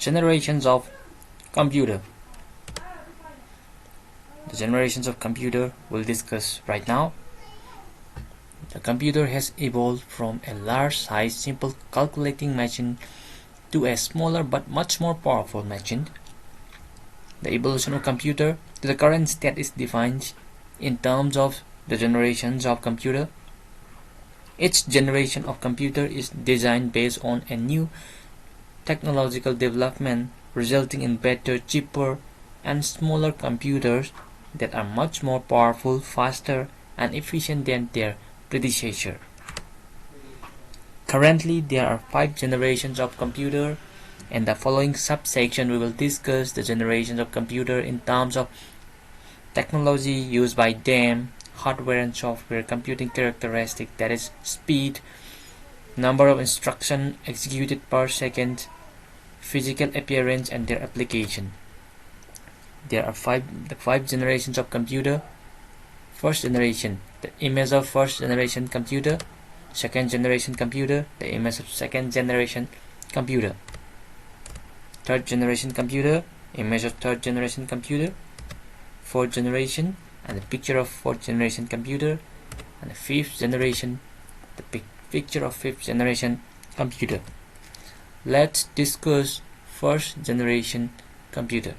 Generations of computer. The generations of computer we'll discuss right now. The computer has evolved from a large-sized simple calculating machine to a smaller but much more powerful machine. The evolution of computer to the current state is defined in terms of the generations of computer. Each generation of computer is designed based on a new technological development, resulting in better, cheaper, and smaller computers that are much more powerful, faster, and efficient than their predecessor. Currently, there are 5 generations of computer. In the following subsection, we will discuss the generations of computer in terms of technology used by them, hardware and software, computing characteristic, that is speed, number of instructions executed per second, physical appearance, and their application. There are the 5 generations of computer. First generation, the image of first generation computer. Second generation computer, the image of second generation computer. Third generation computer, image of third generation computer. Fourth generation, and the picture of fourth generation computer. And the fifth generation, the picture of fifth generation computer. Let's discuss first generation computer.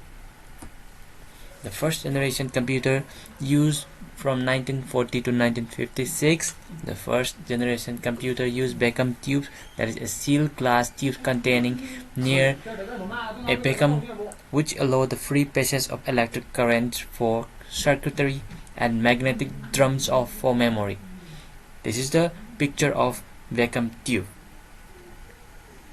The first generation computer used from 1940 to 1956. The first generation computer used vacuum tubes, that is a sealed glass tube containing near a vacuum, which allow the free passage of electric current for circuitry and magnetic drums for memory. This is the picture of vacuum tube.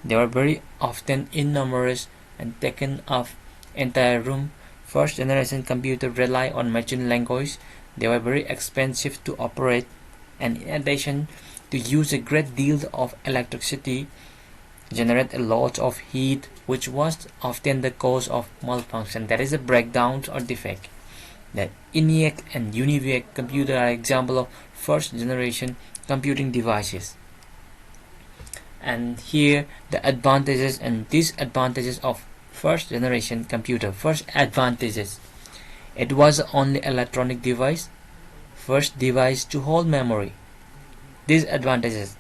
They were very often innumerous and taken up entire room. First generation computer rely on machine language. They were very expensive to operate, and in addition to use a great deal of electricity, generate a lot of heat, which was often the cause of malfunction, that is a breakdown or defect. The ENIAC and UNIVAC computer are example of first generation computing devices. And here the advantages and disadvantages of first generation computer. First advantages: it was the only electronic device, first device to hold memory. Disadvantages: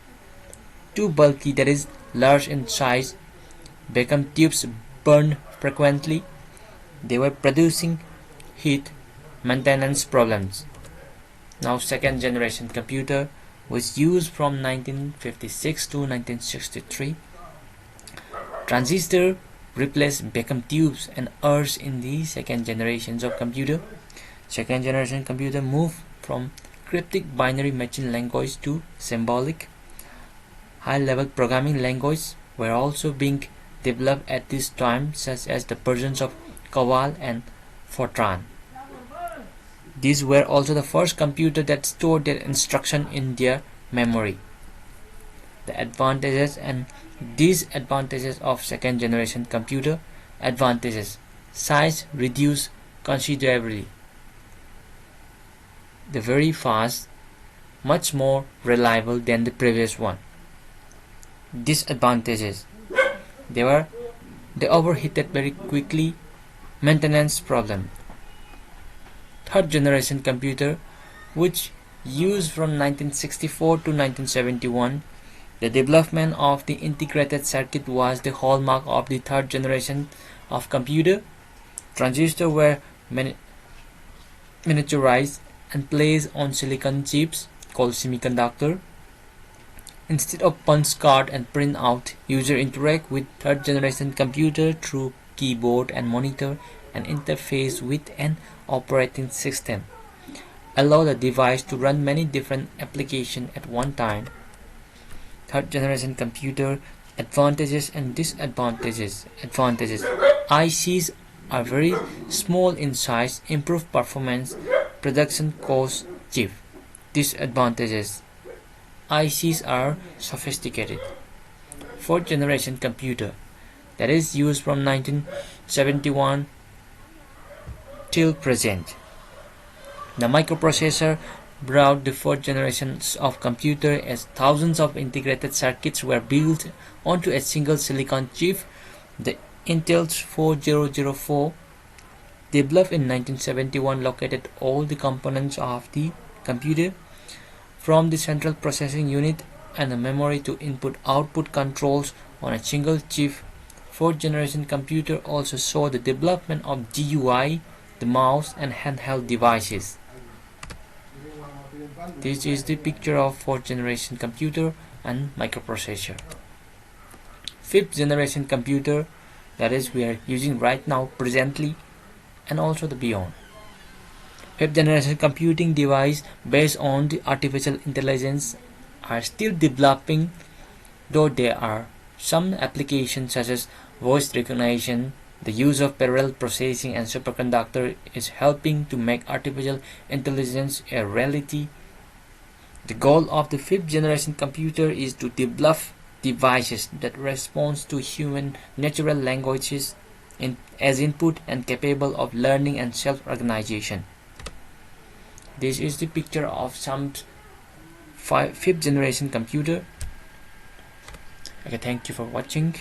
too bulky, that is large in size, vacuum tubes burned frequently, they were producing heat, maintenance problems. Now second generation computer was used from 1956 to 1963. Transistor replaced vacuum tubes and errors in the second generations of computer. Second generation computer moved from cryptic binary machine language to symbolic. High-level programming languages were also being developed at this time, such as the versions of COBOL and Fortran. These were also the first computers that stored their instruction in their memory. The advantages and disadvantages of second generation computer. Advantages: size reduced considerably. They're very fast, much more reliable than the previous one. Disadvantages: they overheated very quickly, maintenance problem. Third generation computer, which used from 1964 to 1971, the development of the integrated circuit was the hallmark of the third generation of computer. Transistors were miniaturized and placed on silicon chips called semiconductor. Instead of punch card and print out, user interact with third generation computer through keyboard and monitor and interface with an operating system. Allow the device to run many different applications at one time. Third generation computer advantages and disadvantages. Advantages: ICs are very small in size, improved performance, production cost cheap. Disadvantages: ICs are sophisticated. Fourth generation computer, that is used from 1971 till present. The microprocessor brought the fourth generations of computer as thousands of integrated circuits were built onto a single silicon chip. The Intel's 4004, developed in 1971, located all the components of the computer, from the central processing unit and the memory to input-output controls, on a single chip. Fourth generation computer also saw the development of GUI, the mouse, and handheld devices. This is the picture of fourth generation computer and microprocessor. Fifth generation computer, that is we are using right now presently, and also the beyond. Fifth generation computing device based on the artificial intelligence are still developing, though there are some applications such as voice recognition. The use of parallel processing and superconductor is helping to make artificial intelligence a reality. The goal of the fifth generation computer is to develop devices that respond to human natural languages as input and capable of learning and self-organization. This is the picture of some fifth generation computer. Okay, thank you for watching.